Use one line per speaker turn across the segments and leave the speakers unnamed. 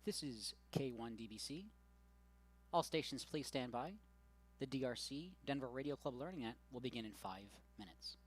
This is K1DBC. All stations please stand by. The DRC, Denver Radio Club Learning Net, will begin in 5 minutes.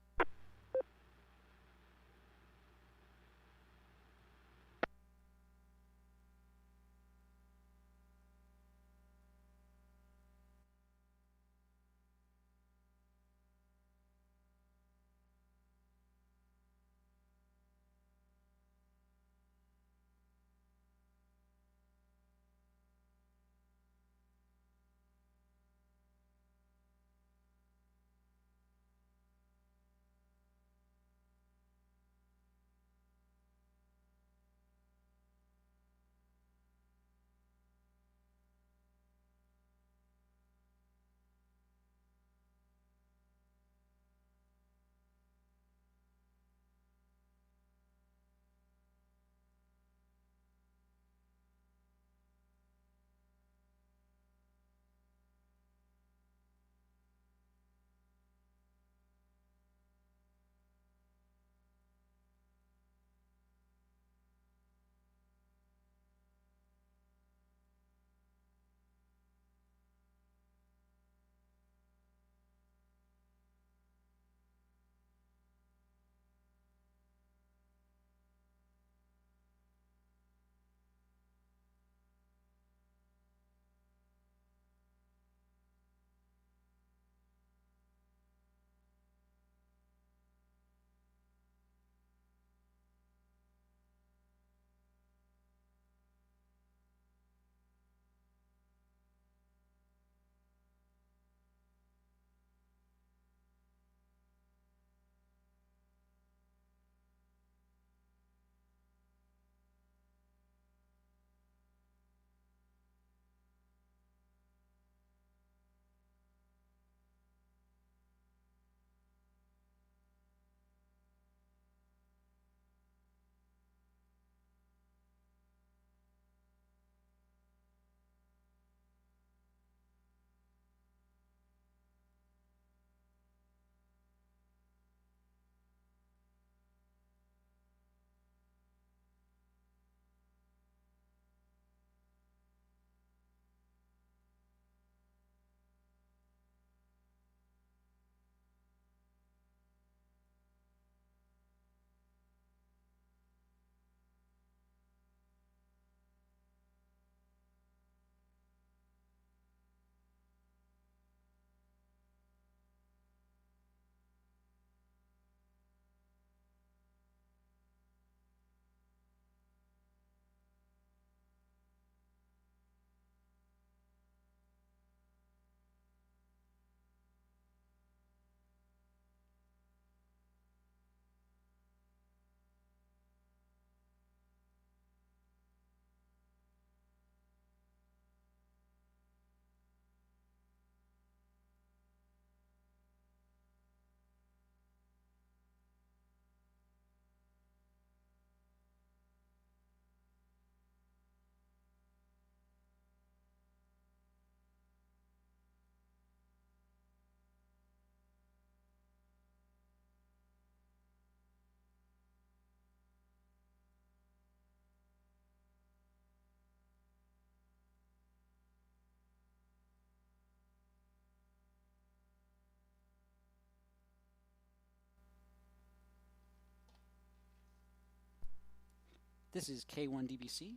This is K1DBC.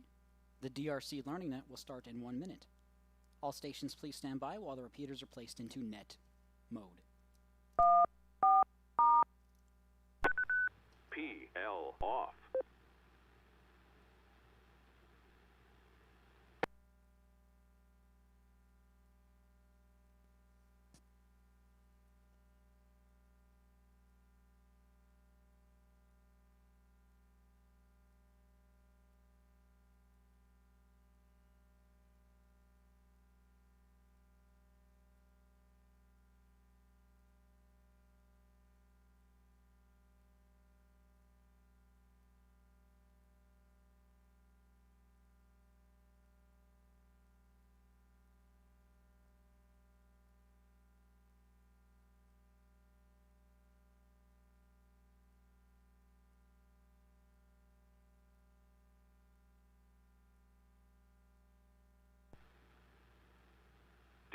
The DRC Learning Net will start in 1 minute. All stations please stand by while the repeaters are placed into net mode.
PL off.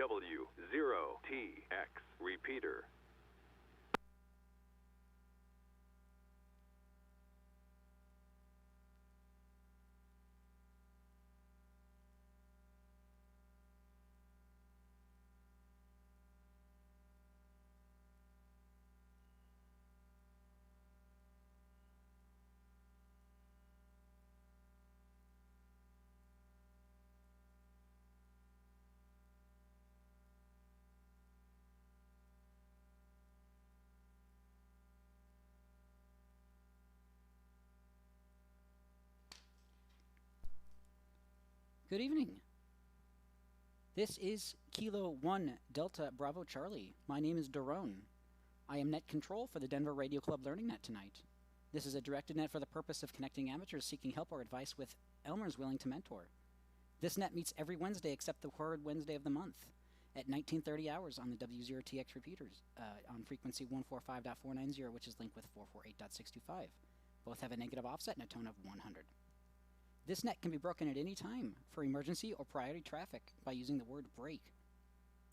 W0TX repeater.
Good evening. This is Kilo 1 Delta Bravo Charlie. My name is Daron. I am net control for the Denver Radio Club Learning Net tonight. This is a directed net for the purpose of connecting amateurs seeking help or advice with Elmers willing to mentor. This net meets every Wednesday except the third Wednesday of the month at 1930 hours on the W0TX repeaters on frequency 145.490, which is linked with 448.625. Both have a negative offset and a tone of 100. This net can be broken at any time for emergency or priority traffic by using the word break.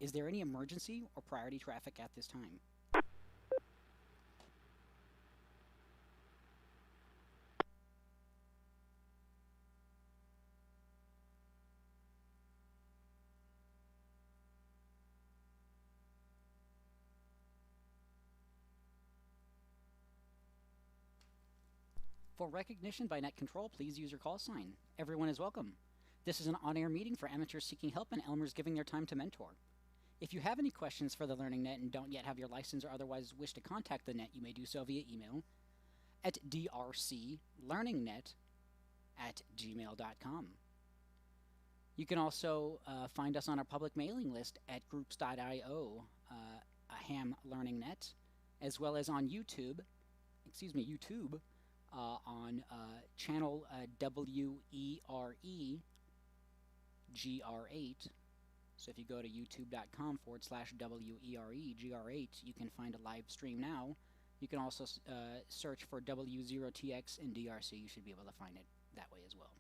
Is there any emergency or priority traffic at this time? For recognition by net control, please use your call sign. Everyone is welcome. This is an on-air meeting for amateurs seeking help and Elmers giving their time to mentor. If you have any questions for the Learning Net and don't yet have your license or otherwise wish to contact the net, you may do so via email at drclearningnet@gmail.com. You can also find us on our public mailing list at groups.io, a ham learning net, as well as on YouTube, on channel WERE GR8. So if you go to youtube.com/WERE GR8, you can find a live stream now. You can also search for W0TX and DRC. You should be able to find it that way as well.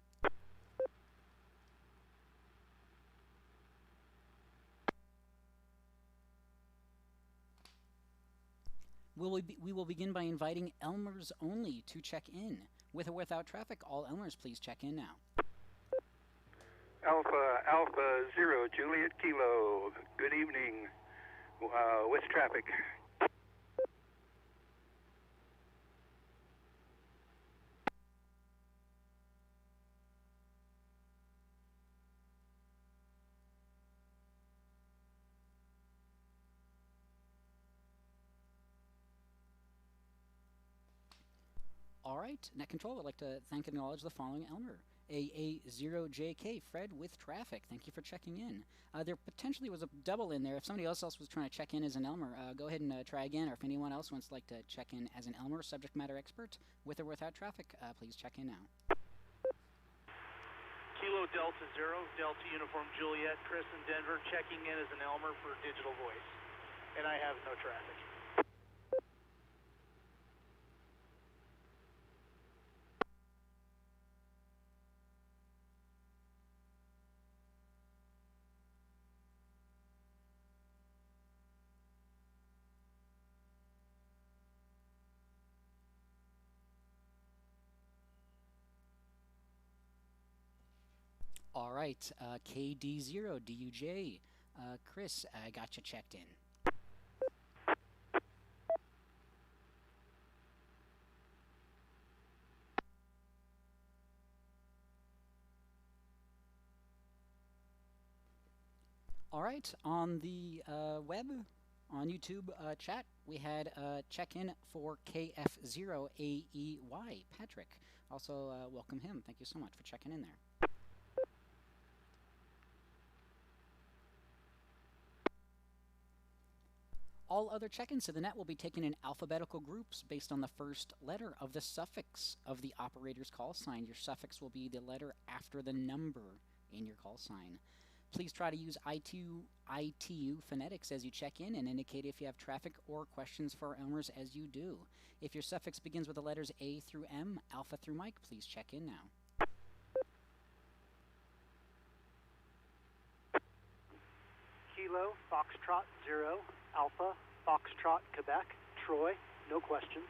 We will begin by inviting Elmers only to check in. With or without traffic, all Elmers, please check in now.
Alpha 0 Juliet Kilo. Good evening. With traffic.
All right, Net Control would like to thank and acknowledge the following Elmer. AA0JK, Fred with traffic. Thank you for checking in. There potentially was a double in there. If somebody else was trying to check in as an Elmer, go ahead and try again. Or if anyone else wants to check in as an Elmer, subject matter expert, with or without traffic, please check in now.
Kilo Delta 0, Delta Uniform Juliet, Chris in Denver, checking in as an Elmer for digital voice. And I have no traffic.
All right, KD0DUJ, Chris, I got you checked in. All right, on the web, on YouTube chat, we had check-in for KF0AEY, Patrick. Also, welcome him. Thank you so much for checking in there. All other check-ins to the net will be taken in alphabetical groups based on the first letter of the suffix of the operator's call sign. Your suffix will be the letter after the number in your call sign. Please try to use ITU phonetics as you check in and indicate if you have traffic or questions for Elmers as you do. If your suffix begins with the letters A through M, Alpha through Mike, please check in now.
Kilo Foxtrot 0, Alpha, Foxtrot, Quebec, Troy, no question.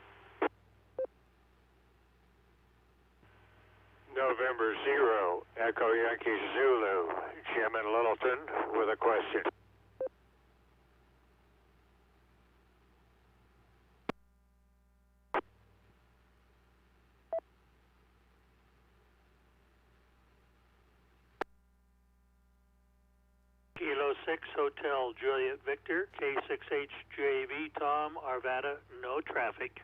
November 0, Echo Yankee Zulu, Jim in Littleton with a question.
Kilo 6 Hotel Juliet Victor, K6HJV Tom, Arvada, no traffic.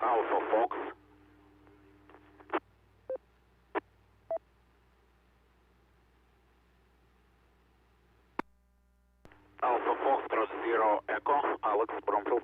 Alpha Fox. Alpha Foxtrot 0 Echo, Alex Bromfield.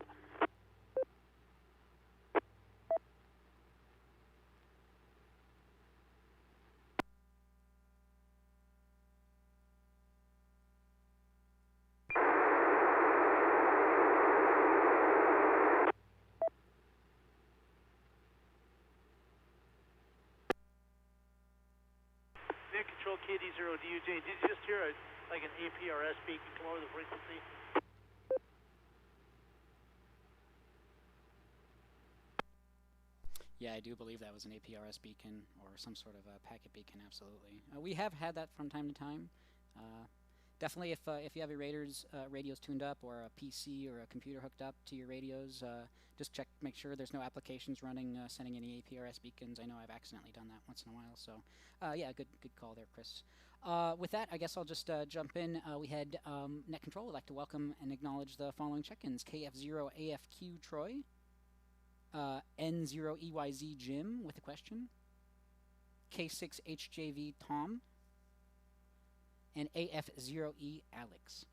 Net Control KD0DUJ, did you just hear like an APRS beacon come over the frequency?
Yeah, I do believe that was an APRS beacon or some sort of a packet beacon, absolutely. We have had that from time to time. Definitely if you have your radios tuned up or a PC or a computer hooked up to your radios, just make sure there's no applications running sending any APRS beacons. I know I've accidentally done that once in a while, so yeah, good call there, Chris. With that, I guess I'll just jump in. We had Net Control would like to welcome and acknowledge the following check-ins: KF0AFQ Troy, N0EYZ Jim with a question, K6HJV Tom, and AF0E Alex.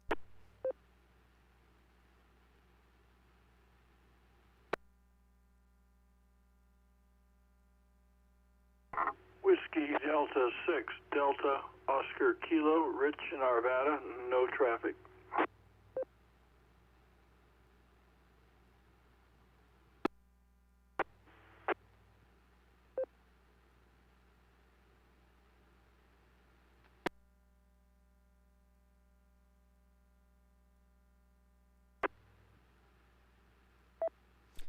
Whiskey Delta 6, Delta Oscar Kilo, Rich in Arvada, no traffic.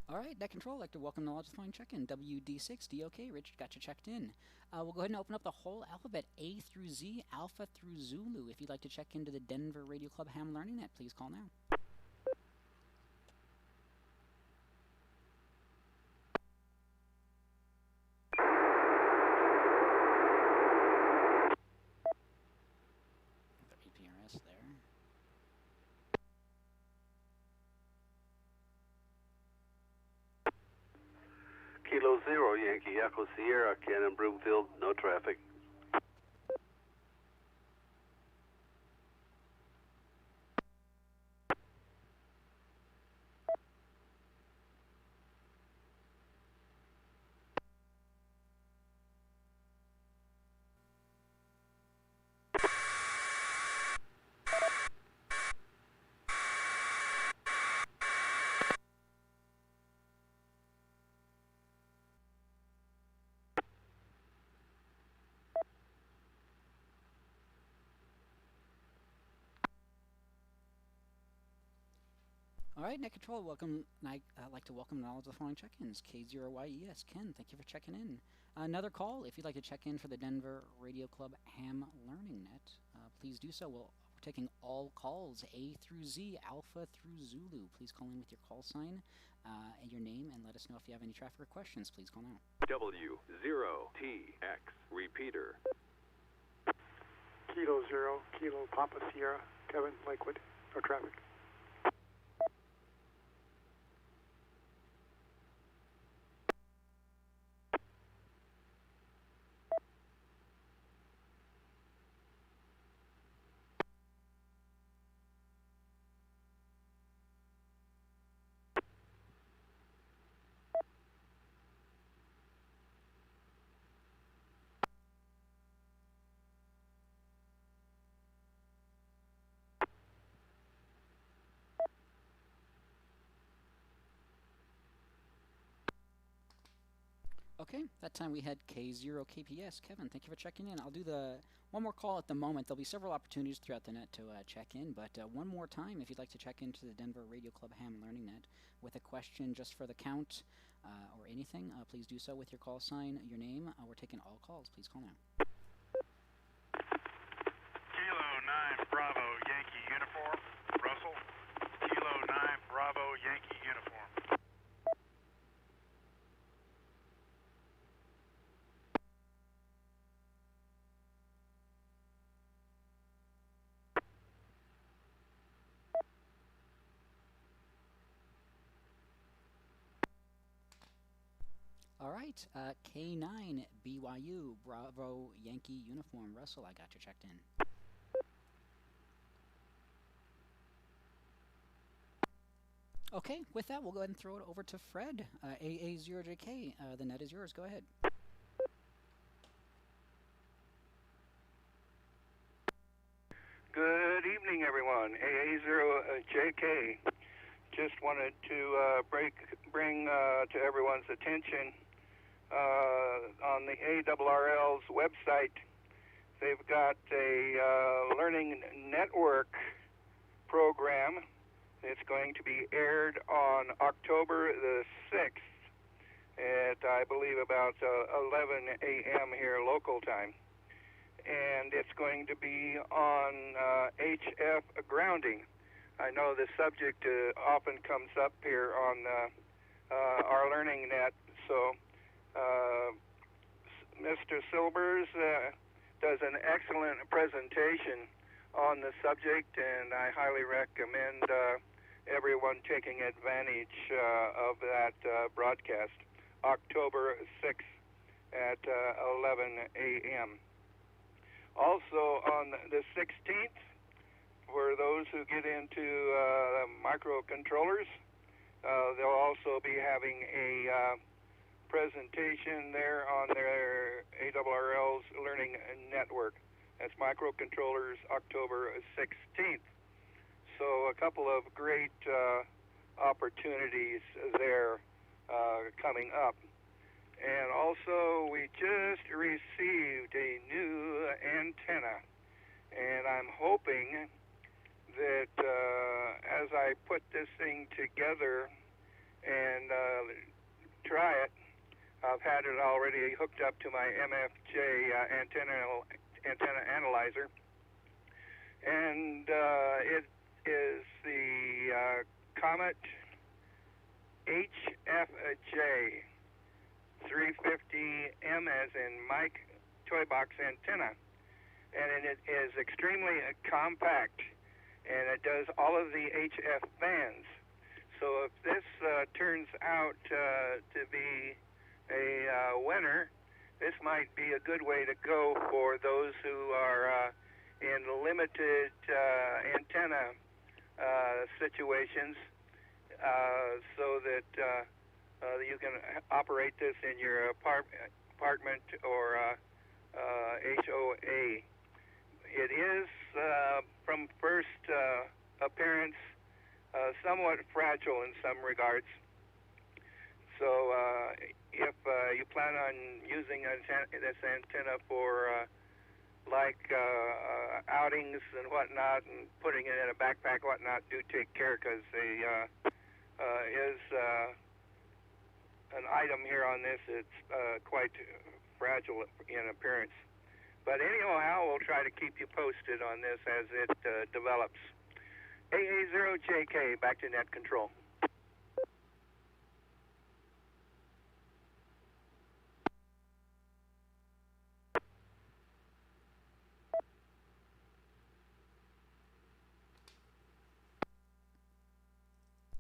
All right, Net Control, I'd like to welcome the Knowledge Flying Check-in, WD6 DOK. Rich, got you checked in. We'll go ahead and open up the whole alphabet, A through Z, Alpha through Zulu. If you'd like to check into the Denver Radio Club Ham Learning Net, please call now. The APRS there.
Kilo 0, Yankee Echo Sierra, Cannon Broomfield, no traffic.
All right, Net Control, welcome. I'd like to welcome all of the following check-ins. K0YES, Ken, thank you for checking in. Another call, if you'd like to check in for the Denver Radio Club Ham Learning Net, please do so. We're taking all calls, A through Z, Alpha through Zulu. Please call in with your call sign and your name, and let us know if you have any traffic or questions. Please call now.
W0TX Repeater.
Kilo 0, Kilo Papa Sierra, Kevin, Lakewood, no traffic.
Okay, that time we had K0KPS. Kevin, thank you for checking in. I'll do the one more call at the moment. There'll be several opportunities throughout the net to check in, but one more time, if you'd like to check into the Denver Radio Club Ham Learning Net with a question just for the count or anything, please do so with your call sign, your name. We're taking all calls. Please call now.
Kilo 9 Bravo Yankee Uniform, Russell. Kilo 9 Bravo Yankee Uniform.
All right, K9 BYU Bravo Yankee Uniform. Russell, I got you checked in. Okay, with that, we'll go ahead and throw it over to Fred. AA0JK, the net is yours. Go ahead.
Good evening, everyone. AA0JK. Just wanted to bring to everyone's attention on the ARRL's website, they've got a learning network program. It's going to be aired on October the 6th at, I believe, about 11 a.m. here local time. And it's going to be on HF grounding. I know the subject often comes up here on our learning net, so Mr. Silbers does an excellent presentation on the subject, and I highly recommend everyone taking advantage of that broadcast, October 6th at 11 a.m. Also on the 16th, for those who get into microcontrollers, they'll also be having a presentation there on their ARRL's Learning Network. That's microcontrollers, October 16th. So a couple of great opportunities there coming up. And also, we just received a new antenna, and I'm hoping that as I put this thing together and try it, I've had it already hooked up to my MFJ antenna analyzer, and it is the Comet HFJ 350M as in Mike toy box antenna, and it is extremely compact, and it does all of the HF bands. So if this turns out to be a winner, this might be a good way to go for those who are in limited antenna situations, so that you can operate this in your apartment or HOA. It is, from first appearance, somewhat fragile in some regards. So if you plan on using this antenna for outings and whatnot, and putting it in a backpack, whatnot, do take care, because there is an item here on this. It's quite fragile in appearance. But anyhow, we'll try to keep you posted on this as it develops. AA0JK, back to net control.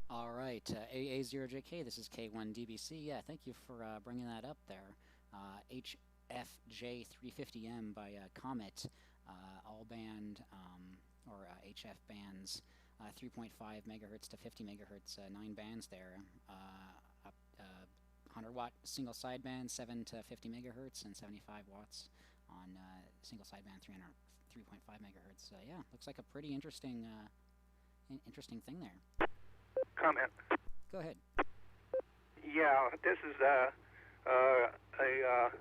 All right, AA0JK, this is K1DBC. Yeah, thank you for bringing that up there. HFJ 350M by Comet, all band or HF bands, 3.5 megahertz to 50 megahertz, 9 bands there. 100 watt single sideband, 7 to 50 megahertz, and 75 watts on single sideband, 3.5 megahertz. Yeah, looks like a pretty interesting thing there.
Comment.
Go ahead.
Yeah, this is a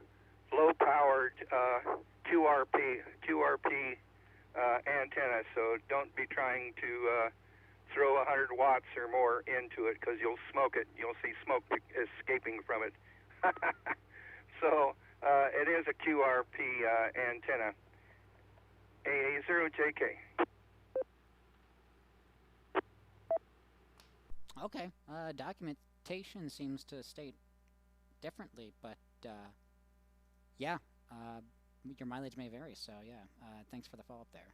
low-powered QRP antenna, so don't be trying to throw 100 watts or more into it, because you'll smoke it. You'll see smoke escaping from it. So it is a QRP antenna. AA0JK.
Okay. Documentation seems to state differently, but yeah, your mileage may vary. So yeah, thanks for the follow-up there.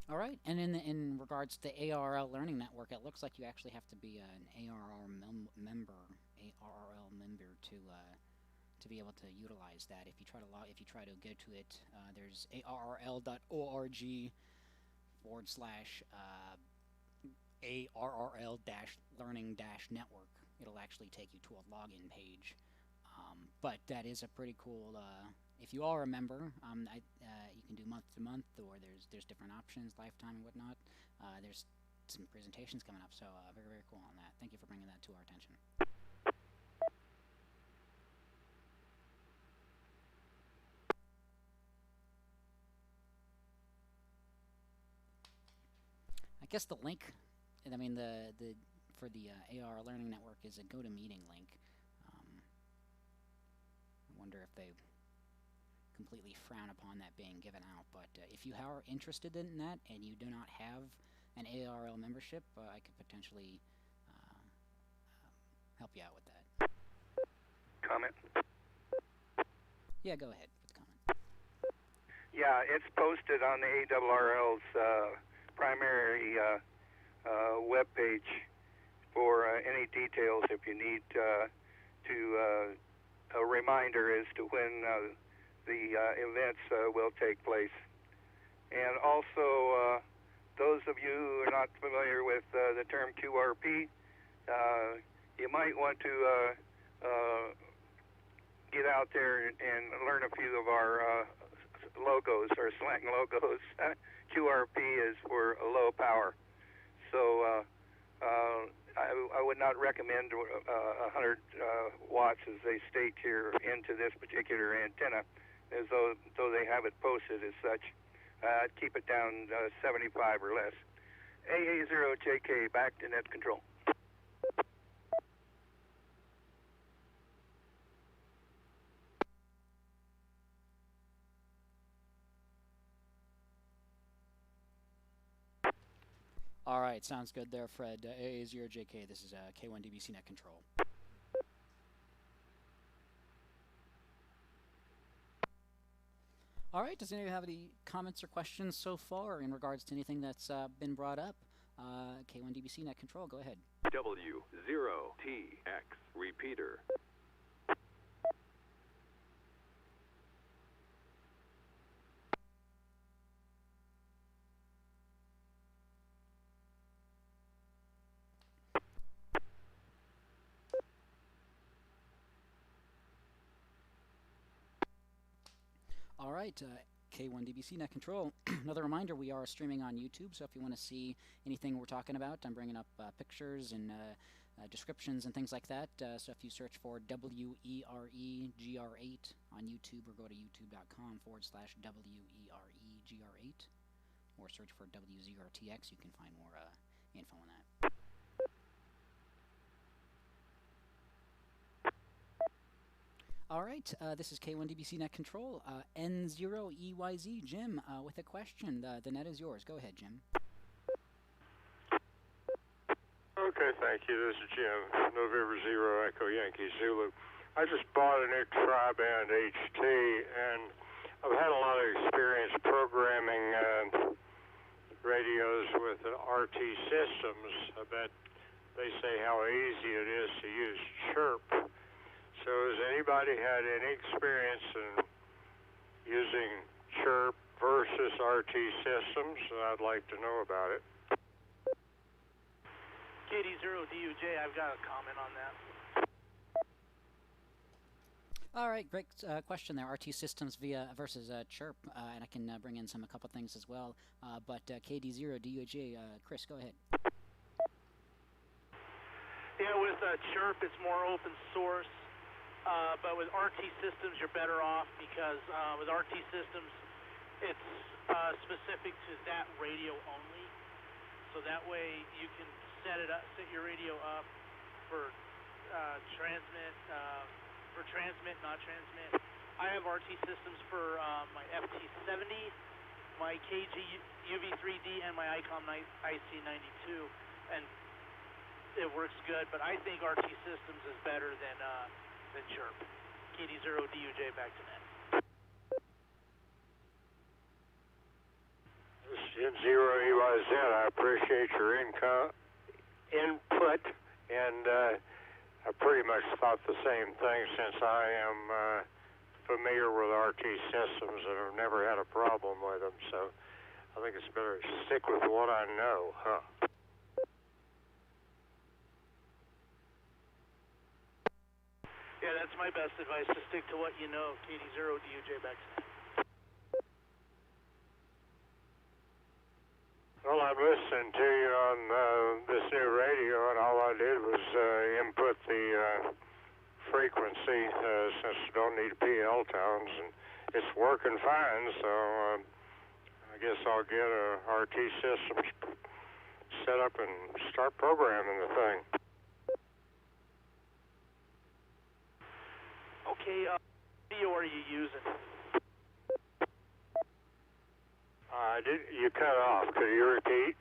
All right, and in regards to the ARRL Learning Network, it looks like you actually have to be an ARRL member to be able to utilize that. If you try to go to it, there's arrl.org/ARRL-learning-network. It'll actually take you to a login page. But that is a pretty cool. If you are a member, you can do month to month, or there's different options, lifetime and whatnot. There's some presentations coming up, so very, very cool on that. Thank you for bringing that to our attention. I guess the link, I mean for the AR Learning Network is a GoToMeeting link. I wonder if they completely frown upon that being given out, but if you are interested in that and you do not have an ARL membership, I could potentially help you out with that.
Comment?
Yeah, go ahead with the comment.
Yeah, it's posted on the ARRL's primary web page for any details if you need a reminder as to when the events will take place. And also, those of you who are not familiar with the term QRP, you might want to get out there and learn a few of our logos, our slang logos. QRP is for low power. So I would not recommend 100 watts, as they state here, into this particular antenna, as though they have it posted as such. I'd keep it down 75 or less. AA0JK, back to net control.
All right, sounds good there, Fred. AA0JK, this is K1DBC net control. All right, does anyone have any comments or questions so far in regards to anything that's been brought up? K1DBC net control, go ahead.
W0TX repeater.
All right, K1DBC net control. Another reminder, we are streaming on YouTube, so if you want to see anything we're talking about, I'm bringing up pictures and descriptions and things like that. So if you search for WEREGR8 on YouTube, or go to youtube.com/WEREGR8, or search for W0TX, you can find more info on that. All right, this is K1DBC Net Control, N0EYZ, Jim, with a question. The net is yours. Go ahead, Jim.
Okay, thank you. This is Jim, November 0 Echo Yankee Zulu. I just bought a new tri-band HT, and I've had a lot of experience programming radios with RT systems. I bet they say how easy it is to use chirp. So has anybody had any experience in using chirp versus RT systems? I'd like to know about it.
KD0DUJ, I've got a comment on that.
All right, great question there. RT systems versus chirp, and I can bring in a couple things as well. But KD0DUJ, Chris, go ahead.
Yeah, with Chirp, it's more open source. But with RT Systems, you're better off because with RT Systems, it's specific to that radio only. So that way you can set your radio up for transmit, not transmit. I have RT Systems for my FT70, my KG UV3D, and my ICOM IC92, and it works good. But I think RT Systems is better than Chirp. KD0DUJ back to net.
This is N0EYZ. I appreciate your input, and I pretty much thought the same thing since I am familiar with RT systems and have never had a problem with them. So I think it's better to stick with what I know, huh?
Yeah, that's my best advice, to stick to what you know. KD0DUJ back to net.
Well, I'm listening to you on this new radio, and all I did was input the frequency since you don't need PL tones, and it's working fine. So I guess I'll get a RT Systems set up and start programming the thing.
Okay, what radio are you using?
You cut off. Could you repeat?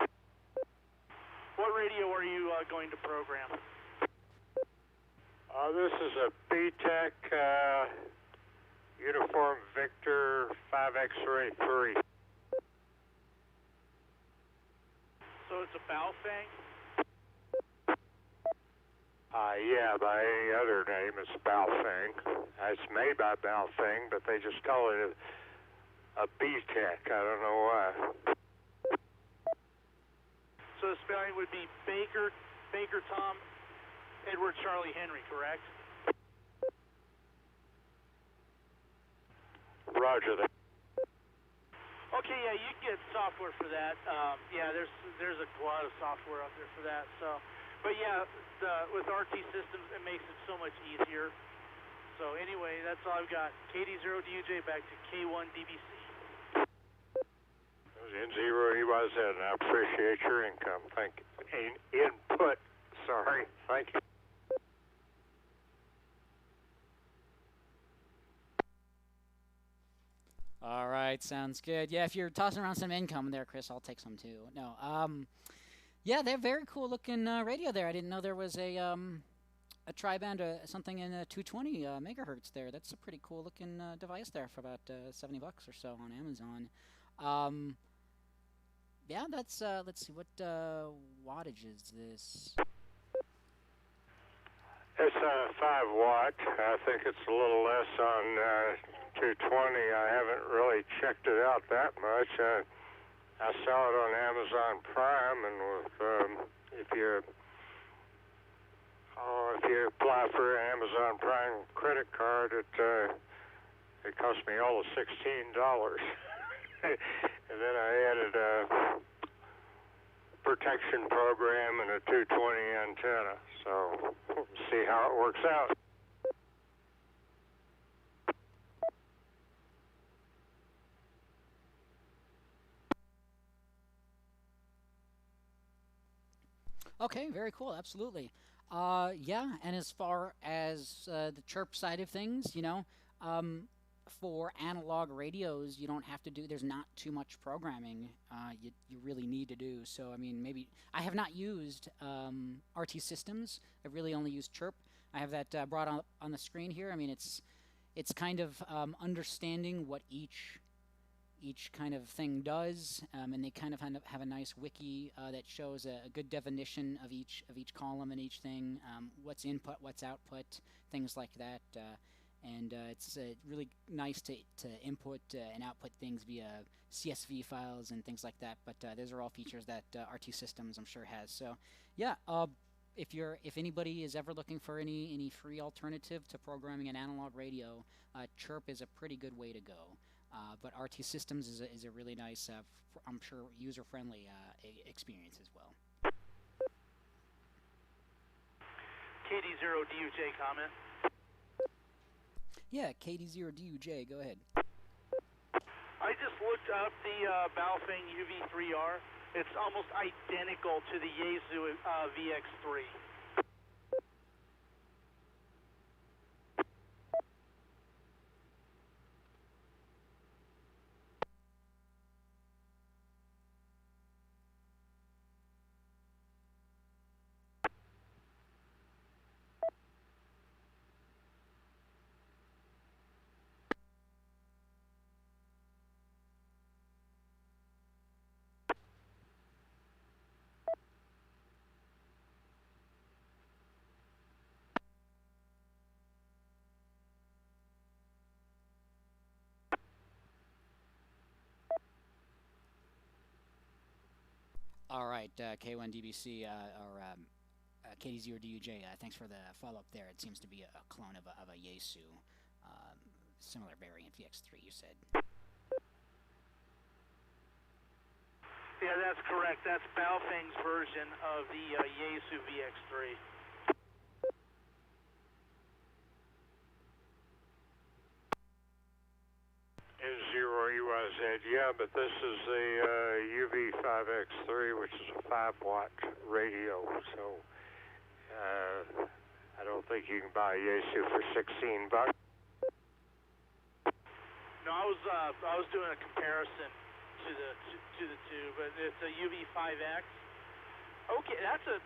What radio are you going to program?
This is a BTEC Uniform Victor 5X-Ray 3.
So it's a Baofeng?
Yeah, by any other name, it's Baofeng. It's made by Baofeng, but they just call it a BTEC. I don't know why.
So the spelling would be Baker Tom, Edward Charlie Henry, correct?
Roger that.
Okay, yeah, you can get software for that. Yeah, there's a lot of software out there for that. So, but yeah, with RT Systems, it makes it so much easier. So anyway, that's all I've got. KD0DUJ back to K1DBC.
N0EYZ, and I appreciate your income. Thank you. Input. Sorry. Thank you.
All right, sounds good. Yeah, if you're tossing around some income there, Chris, I'll take some too. No, yeah, they're very cool looking radio there. I didn't know there was a tri-band, something in 220 megahertz there. That's a pretty cool looking device there for about $70 or so on Amazon. Yeah, that's let's see, what wattage is this?
It's 5 watt. I think it's a little less on 220. I haven't really checked it out that much. I saw it on Amazon Prime, and with if you apply for an Amazon Prime credit card, it cost me all of $16. And then I added a protection program and a 220 antenna. So we'll see how it works out.
Okay, very cool. Absolutely. Yeah, and as far as the chirp side of things, you know, for analog radios, you don't have to do, there's not too much programming you really need to do. So, I mean, maybe, I have not used RT Systems. I've really only used Chirp. I have that brought up on the screen here. I mean, it's kind of understanding what each kind of thing does, and they kind of have a nice wiki that shows a good definition of each column and each thing, what's input, what's output, things like that. And it's really nice to input and output things via CSV files and things like that. But those are all features that RT Systems, I'm sure, has. So, yeah, if anybody is ever looking for any free alternative to programming an analog radio, Chirp is a pretty good way to go. But RT Systems is a really nice, I'm sure, user-friendly experience as well.
KD0DUJ comment.
Yeah, KD0DUJ, go ahead.
I just looked up the Baofeng UV3R. It's almost identical to the Yaesu VX3.
All right, K1DBC or KD0DUJ, thanks for the follow-up there. It seems to be a clone of a Yaesu, similar variant VX3, you said.
Yeah, that's correct. That's Baofeng's version of the Yaesu VX3.
N0EYZ, yeah, but this is the UV5X3, which is a 5-watt radio, so I don't think you can buy a Yaesu for $16.
No, I was doing a comparison to the two, but it's a UV5X. Okay, that's a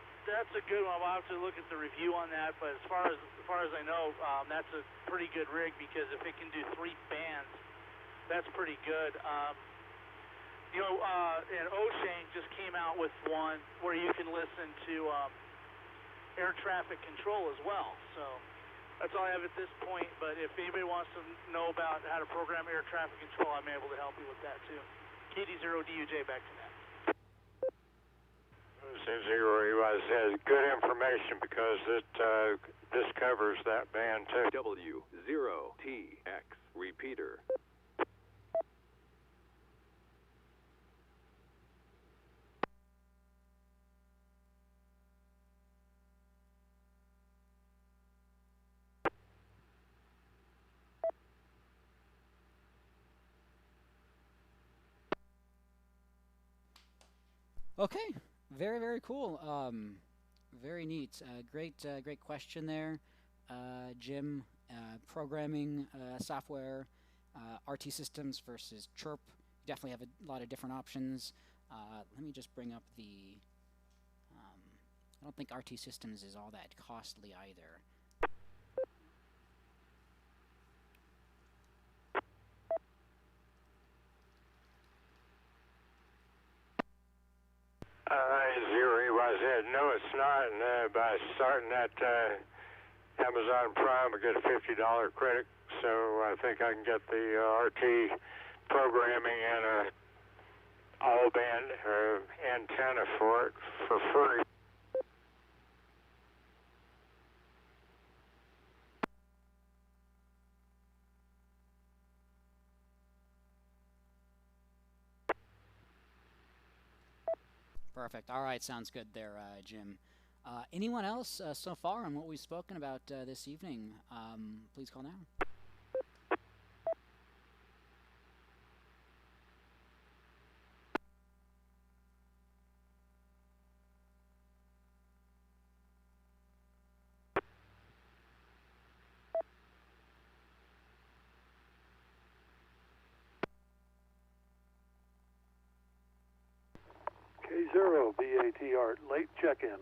good one. I'll have to look at the review on that. But as far as I know, that's a pretty good rig because if it can do 3 bands, that's pretty good. And Oshang just came out with one where you can listen to air traffic control as well. So that's all I have at this point. But if anybody wants to know about how to program air traffic control, I'm able to help you with that too. KD0DUJ, back to that.
N0EYZ has good information because this covers that band too.
W0TX repeater.
Okay, very, very cool. Very neat. Great question there, Jim. Programming software, RT systems versus chirp. You definitely have a lot of different options. Let me just bring up the. I don't think RT systems is all that costly either.
N0EYZ, no, it's not. And by starting at Amazon Prime, I get a $50 credit. So I think I can get the RT programming and a all-band antenna for it for free.
Perfect. All right, sounds good there, Jim. Anyone else so far on what we've spoken about this evening? Please call now.
K0BAT Art, late check-in.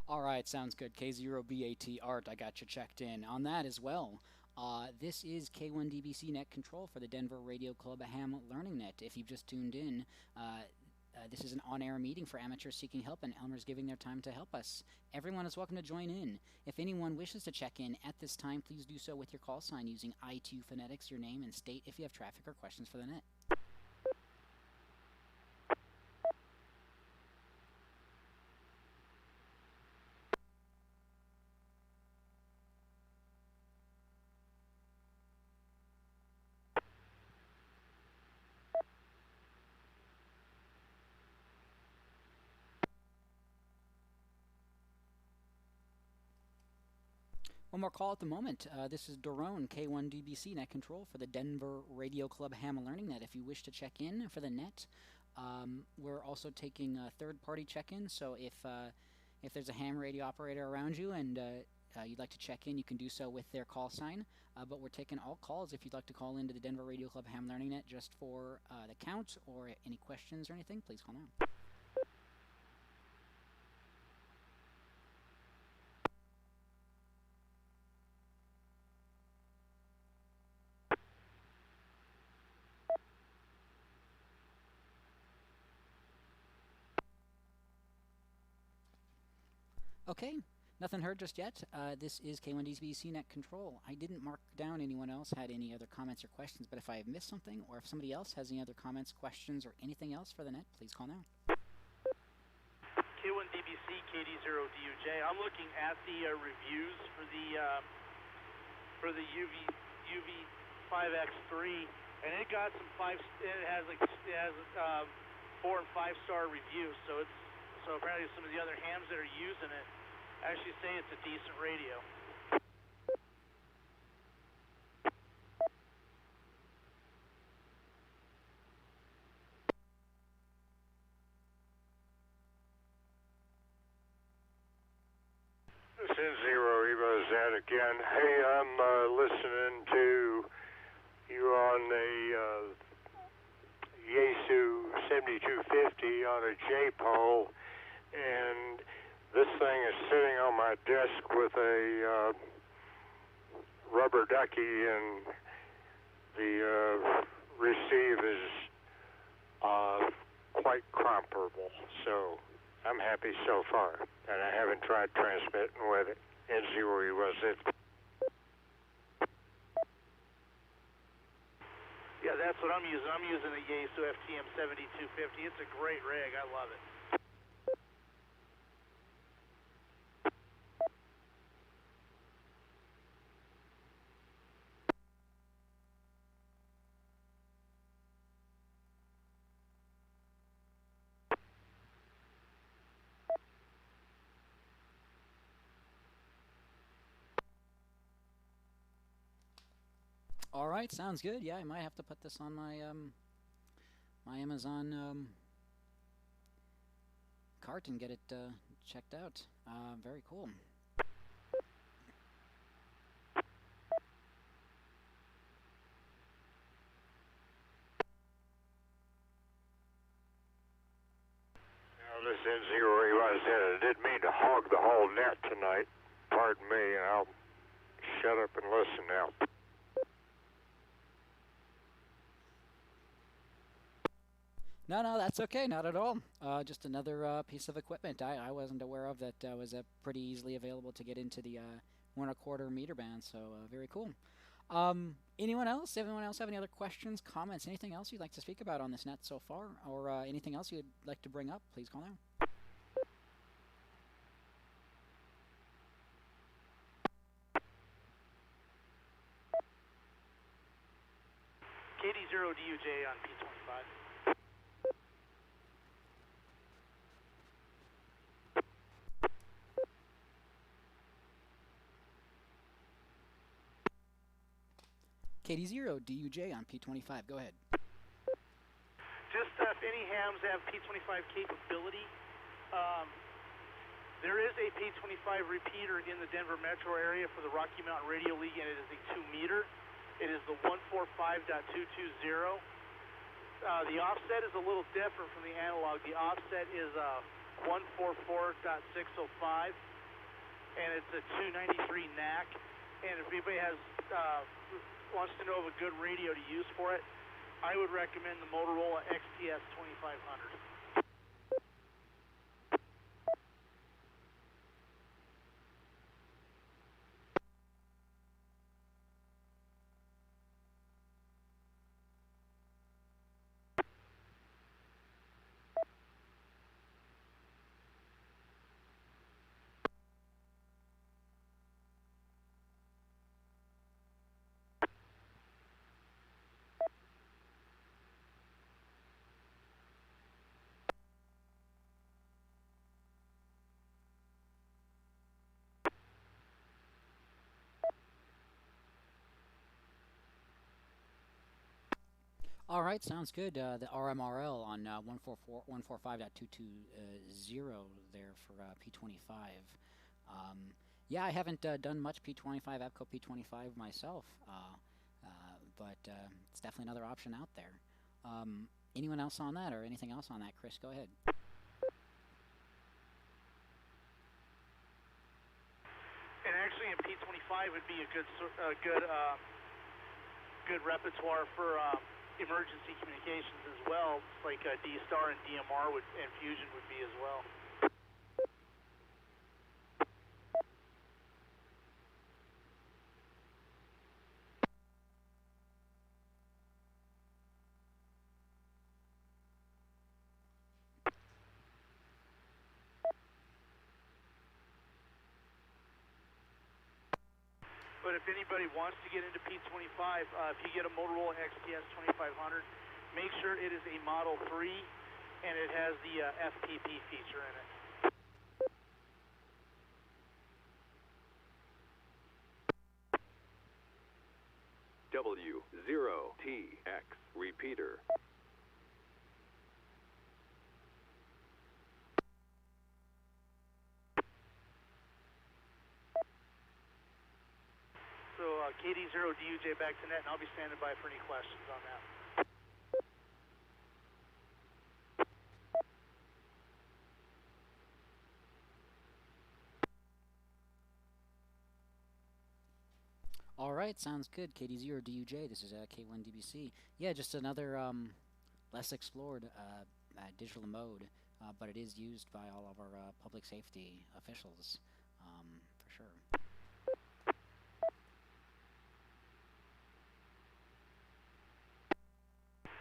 All right, sounds good. K0BAT Art, I got you checked in on that as well. This is K1DBC Net Control for the Denver Radio Club Ham Learning Net. If you've just tuned in, this is an on-air meeting for amateurs seeking help, and Elmers giving their time to help us. Everyone is welcome to join in. If anyone wishes to check in at this time, please do so with your call sign using I2 phonetics, your name, and state if you have traffic or questions for the net. One more call at the moment. This is Daron, K1DBC Net Control for the Denver Radio Club Ham Learning Net. If you wish to check in for the net, we're also taking third-party check-in. So if there's a ham radio operator around you and you'd like to check in, you can do so with their call sign. But we're taking all calls if you'd like to call into the Denver Radio Club Ham Learning Net just for the count or any questions or anything. Please call now. Okay, nothing heard just yet. This is K1DBC Net Control. I didn't mark down anyone else had any other comments or questions, but if I have missed something or if somebody else has any other comments, questions, or anything else for the net, please call now.
K1DBC KD0DUJ. I'm looking at the reviews for the UV5X3, and it got some it has 4 and 5-star reviews. So apparently some of the other hams that are using it actually say it's a decent radio.
This is Zero Evo Z again. Hey, I'm listening to you on the Yaesu 7250 on a J-pole, and this thing is sitting on my desk with a rubber ducky, and the receive is quite comparable. So I'm happy so far, and I haven't tried transmitting with it. And Zero was it.
Yeah, that's what I'm using. I'm using the Yaesu s.t.e.m 7250. It's a great rig. I love it.
All right, sounds good. Yeah, I might have to put this on my my Amazon cart and get it checked out. Very cool.
Now, this is Zero Evo Z. I didn't mean to hog the whole net tonight. Pardon me, and I'll shut up and listen now.
No, that's okay. Not at all. Just another piece of equipment I wasn't aware of that was pretty easily available to get into the 1 1/4 meter band. So very cool. Anyone else? Everyone else have any other questions, comments, anything else you'd like to speak about on this net so far, or anything else you'd like to bring up? Please call now.
KD0DUJ on P25.
KD0DUJ on P25. Go ahead.
Just if any hams have P25 capability, there is a P25 repeater in the Denver metro area for the Rocky Mountain Radio League, and it is a 2-meter. It is the 145.220. The offset is a little different from the analog. The offset is 144.605, and it's a 293 NAC. And if anybody wants to know of a good radio to use for it, I would recommend the Motorola XTS 2500.
All right, sounds good. The RMRL on 145.220 there for P25. Yeah, I haven't done much P25, APCO P25 myself, but it's definitely another option out there. Anyone else on that or anything else on that? Chris, go ahead.
And actually, in P25 would be a good repertoire for emergency communications as well. It's like D-Star and DMR and Fusion would be as well. But if anybody wants to get into P25, if you get a Motorola XPS 2500, make sure it is a Model 3 and it has the FPP feature in it.
W0TX repeater.
So KD0DUJ back to net, and I'll be standing by for any questions on that.
All right, sounds good. KD0DUJ, this is K1DBC. Yeah, just another less explored digital mode, but it is used by all of our public safety officials, for sure.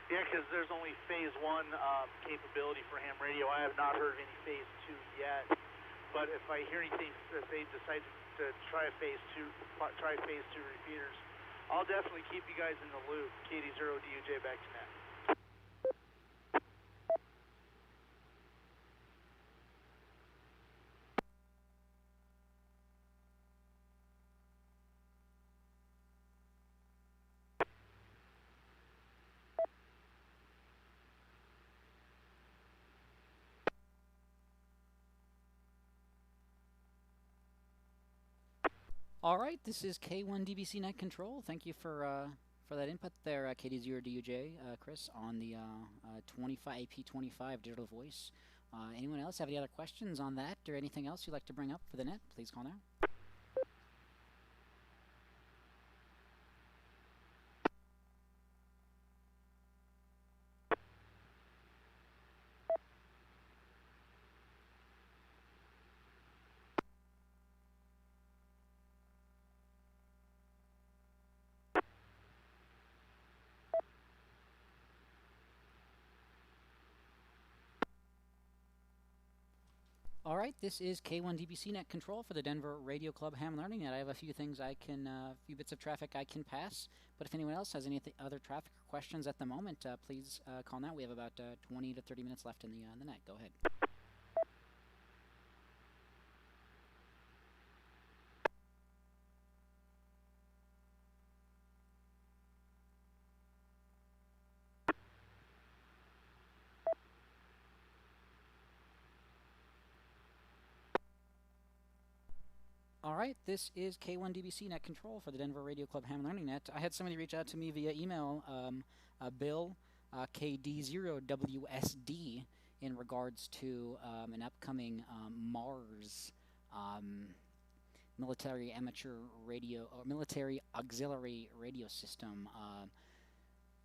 Yeah, because there's only Phase 1 capability for ham radio. I have not heard of any Phase 2 yet, but if I hear anything that they decide to try Phase 2 repeaters, I'll definitely keep you guys in the loop. KD0DUJ back to net.
All right, this is K1DBC Net Control. Thank you for that input there, KD0DUJ, Chris, on the AP25 digital voice. Anyone else have any other questions on that or anything else you'd like to bring up for the net? Please call now. All right, this is K1DBC Net Control for the Denver Radio Club Ham Learning Net. I have a few things a few bits of traffic I can pass, but if anyone else has any other traffic or questions at the moment, please call now. We have about 20 to 30 minutes left in the net. Go ahead. All right, this is K1DBC Net Control for the Denver Radio Club Ham Learning Net. I had somebody reach out to me via email, Bill, KD0WSD, in regards to an upcoming Mars military amateur radio or military auxiliary radio system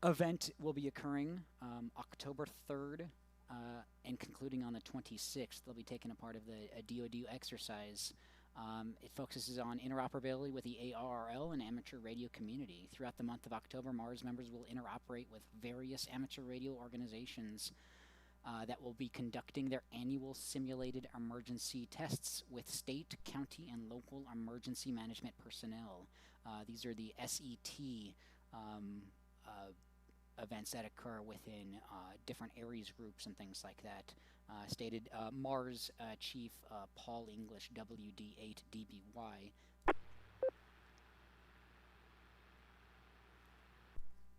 event will be occurring October 3rd and concluding on the 26th. They'll be taking a part of the DoD exercise. It focuses on interoperability with the ARRL and amateur radio community. Throughout the month of October, Mars members will interoperate with various amateur radio organizations that will be conducting their annual simulated emergency tests with state, county, and local emergency management personnel. These are the s.t.e.m events that occur within different Aries groups and things like that. Stated Mars Chief Paul English, WD8DBY.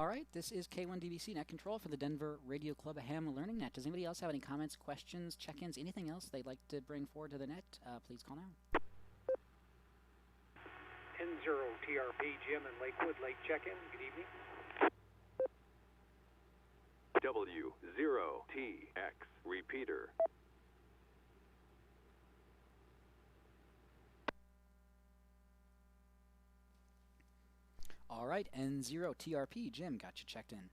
All right, this is K1DBC Net Control for the Denver Radio Club Ham Learning Net. Does anybody else have any comments, questions, check-ins, anything else they'd like to bring forward to the net? Please call now.
N0TRP Jim in Lakewood, late check-in. Good evening.
W0TX Repeater.
All right, N0TRP Jim, got you checked in.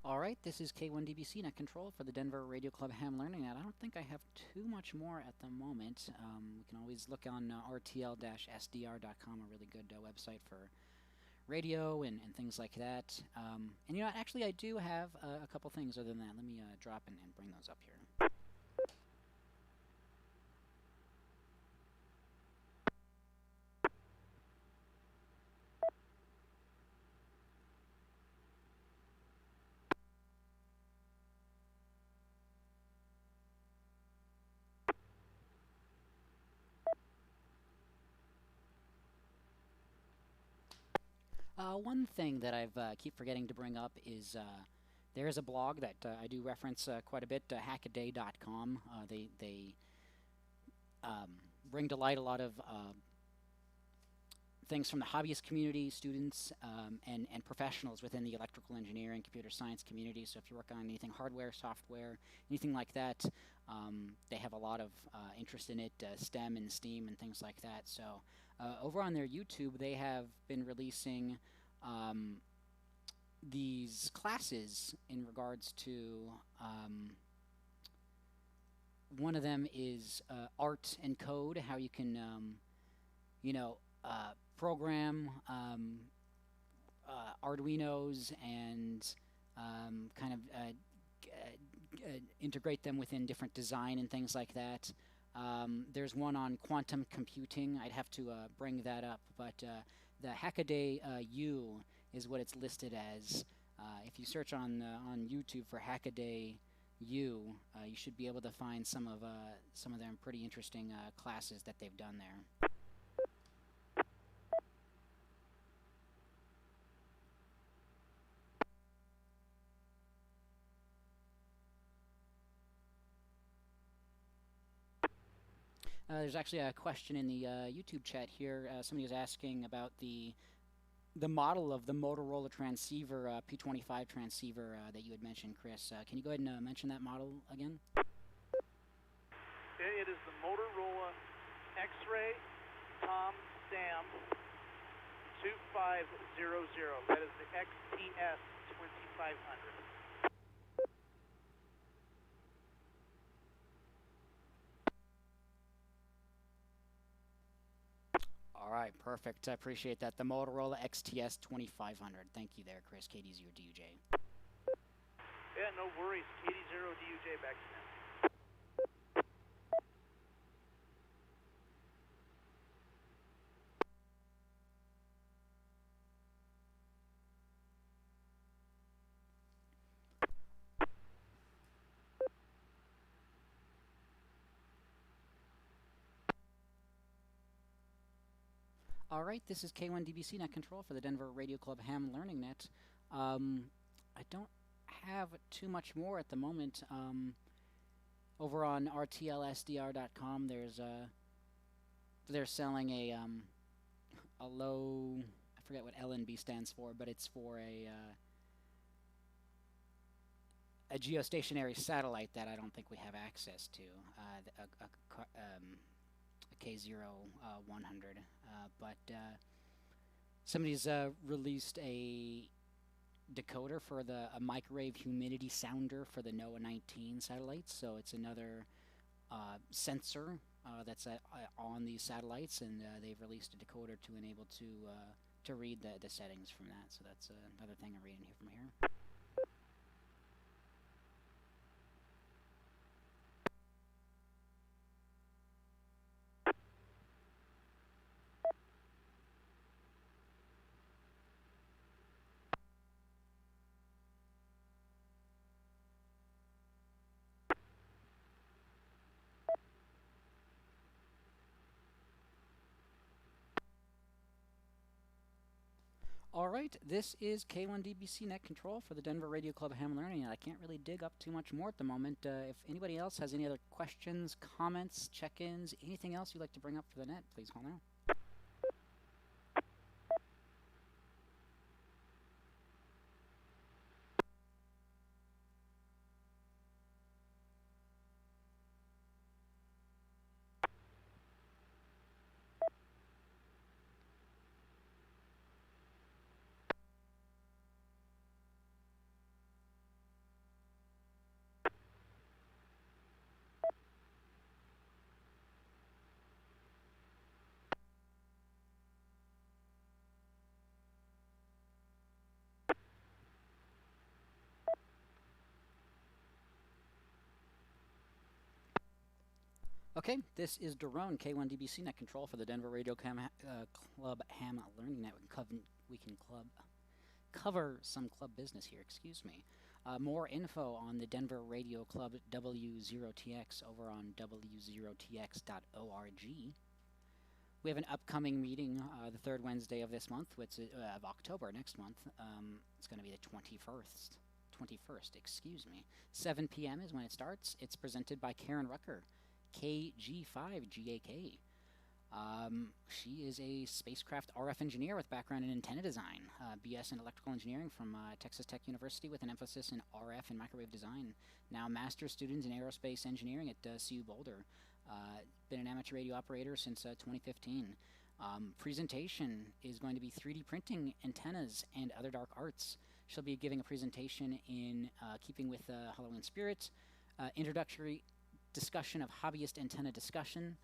All right, this is K1DBC Net Control for the Denver Radio Club Ham Learning Net. I don't think I have too much more at the moment. We can always look on rtl-sdr.com, a really good website for radio and things like that. And you know, actually I do have a couple things other than that. Let me drop and bring those up here. One thing that I've keep forgetting to bring up is there is a blog that I do reference quite a bit, hackaday.com. They bring to light a lot of things from the hobbyist community, students, and professionals within the electrical engineering, computer science community. So if you work on anything hardware, software, anything like that, they have a lot of interest in it, s.t.e.m and s.t.e.m and things like that. So over on their YouTube, they have been releasing these classes in regards to one of them is art and code, how you can, you know, program Arduinos and kind of integrate them within different design and things like that. There's one on quantum computing. I'd have to bring that up, but the Hackaday U is what it's listed as. If you search on YouTube for Hackaday U, you should be able to find some of them pretty interesting classes that they've done there. There's actually a question in the YouTube chat here. Somebody was asking about the model of the Motorola transceiver, P25 transceiver that you had mentioned, Chris. Can you go ahead and mention that model again?
It is the Motorola X-Ray s.t.e.m 2500. That is the XTS 2500.
All right, perfect. I appreciate that. The Motorola XTS 2500. Thank you there, Chris. KD0DUJ.
Yeah, no worries. KD0DUJ back to now.
All right, this is K1DBC Net Control for the Denver Radio Club Ham Learning Net. I don't have too much more at the moment. Over on rtlsdr.com, they're selling a low, I forget what LNB stands for, but it's for a geostationary satellite that I don't think we have access to, a K0100. But somebody's released a decoder for a microwave humidity sounder for the NOAA 19 satellites. So it's another sensor that's on these satellites, and they've released a decoder to enable to read the settings from that. So that's another thing I'm reading here from here. All right, this is K1DBC Net Control for the Denver Radio Club Ham Learning Net. I can't really dig up too much more at the moment. If anybody else has any other questions, comments, check-ins, anything else you'd like to bring up for the net, please call now. Okay, this is Daron, K1DBC Net Control for the Denver Radio Club Ham Learning Net. We can cover some club business here, excuse me. More info on the Denver Radio Club W0TX over on W0TX.org. We have an upcoming meeting the third Wednesday of this month, which is, of October next month. It's going to be the 21st, excuse me. 7 p.m. is when it starts. It's presented by Karen Rucker, KG5GAK. She is a spacecraft RF engineer with background in antenna design, BS in electrical engineering from Texas Tech University with an emphasis in RF and microwave design. Now master's student in aerospace engineering at CU Boulder. Been an amateur radio operator since 2015. Presentation is going to be 3D printing antennas and other dark arts. She'll be giving a presentation in keeping with Halloween spirit, introductory discussion of hobbyist antenna discussion,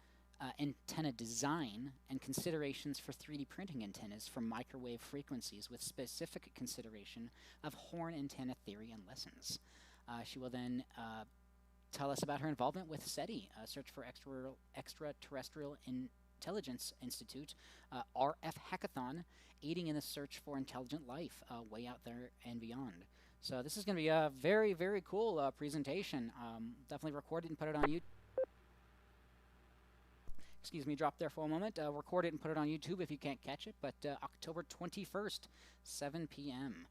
antenna design, and considerations for 3D printing antennas for microwave frequencies with specific consideration of horn antenna theory and lessons. She will then tell us about her involvement with SETI, Search for Extraterrestrial Intelligence Institute, RF Hackathon, aiding in the search for intelligent life way out there and beyond. So this is going to be a very, very cool presentation. Definitely record it and put it on YouTube. Excuse me, drop there for a moment. Record it and put it on YouTube if you can't catch it. But October 21st, 7 p.m.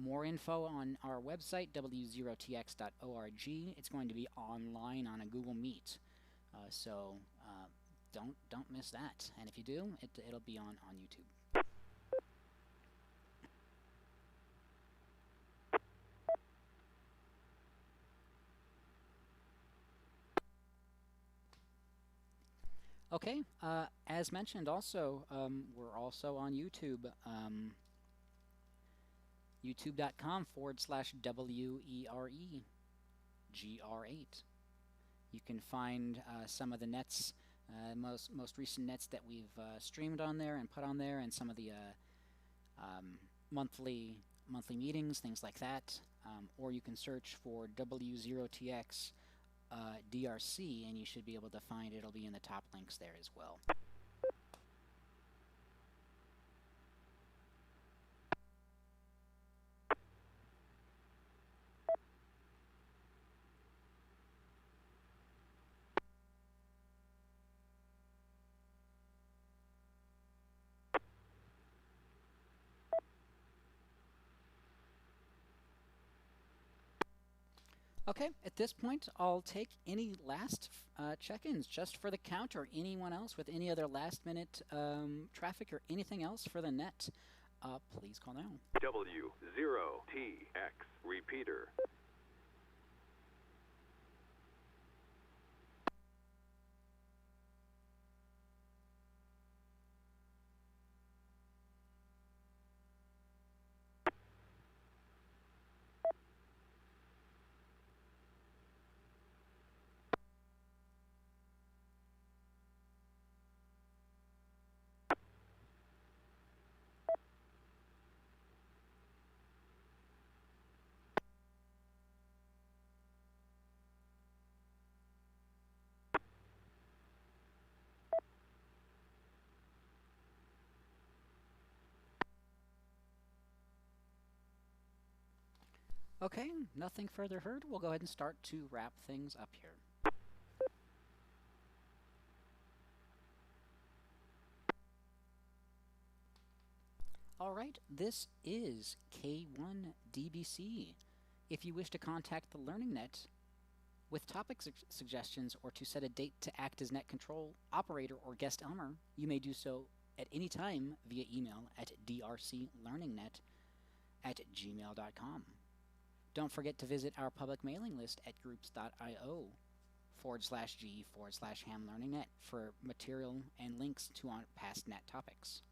More info on our website, W0TX.org. It's going to be online on a Google Meet. So don't miss that. And if you do, it'll be on YouTube. Okay, as mentioned also, we're also on YouTube, youtube.com/WEREGR8. You can find some of the nets, most recent nets that we've streamed on there and put on there, and some of the monthly meetings, things like that. Or you can search for W0TX DRC, and you should be able to find it. It'll be in the top links there as well. Okay, at this point, I'll take any last check-ins just for the count, or anyone else with any other last-minute traffic or anything else for the net. Please call now.
W0TX Repeater.
Okay, nothing further heard. We'll go ahead and start to wrap things up here. All right, this is K1DBC. If you wish to contact the Learning Net with topic suggestions or to set a date to act as net control operator or guest Elmer, you may do so at any time via email at drclearningnet@gmail.com. Don't forget to visit our public mailing list at groups.io/g/ham learning net for material and links to our past net topics.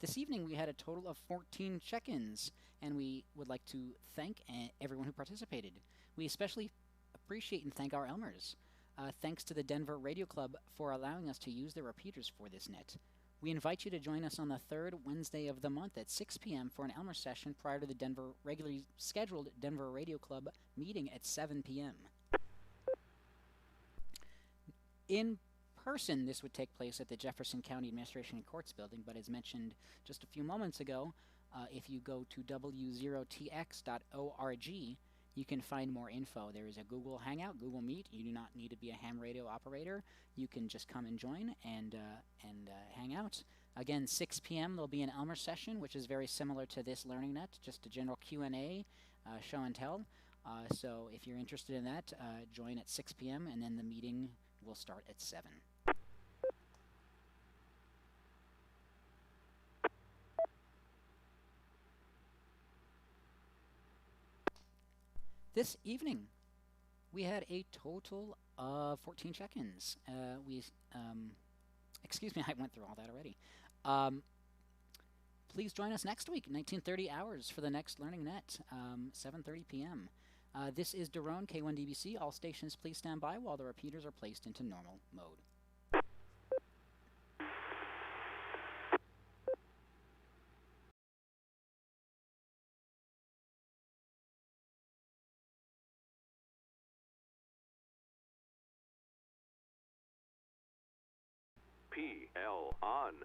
This evening we had a total of 14 check-ins, and we would like to thank everyone who participated. We especially appreciate and thank our Elmers. Thanks to the Denver Radio Club for allowing us to use their repeaters for this net. We invite you to join us on the third Wednesday of the month at 6 p.m. for an Elmer session prior to the regularly scheduled Denver Radio Club meeting at 7 p.m. In person, this would take place at the Jefferson County Administration and Courts building, but as mentioned just a few moments ago, if you go to W0TX.org, you can find more info. There is a Google Hangout, Google Meet. You do not need to be a ham radio operator. You can just come and join and hang out. Again, 6 p.m. there'll be an Elmer session, which is very similar to this Learning Net, just a general Q&A, show and tell. So if you're interested in that, join at 6 p.m. and then the meeting will start at 7. This evening, we had a total of 14 check-ins. Excuse me, I went through all that already. Please join us next week, 1930 hours, for the next Learning Net, 7:30 p.m. This is Daron, K1DBC. All stations, please stand by while the repeaters are placed into normal mode.
PL on.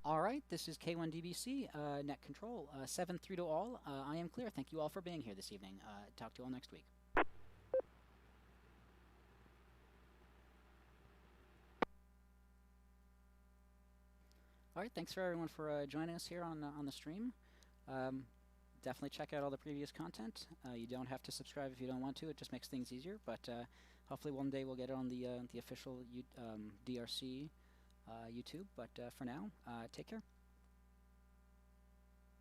All right, this is K1DBC, Net Control, 7-3 to all. I am clear. Thank you all for being here this evening. Talk to you all next week. All right, thanks for everyone for joining us here on the stream. Definitely check out all the previous content. You don't have to subscribe if you don't want to. It just makes things easier. But hopefully one day we'll get it on the official DRC YouTube. But for now, take care.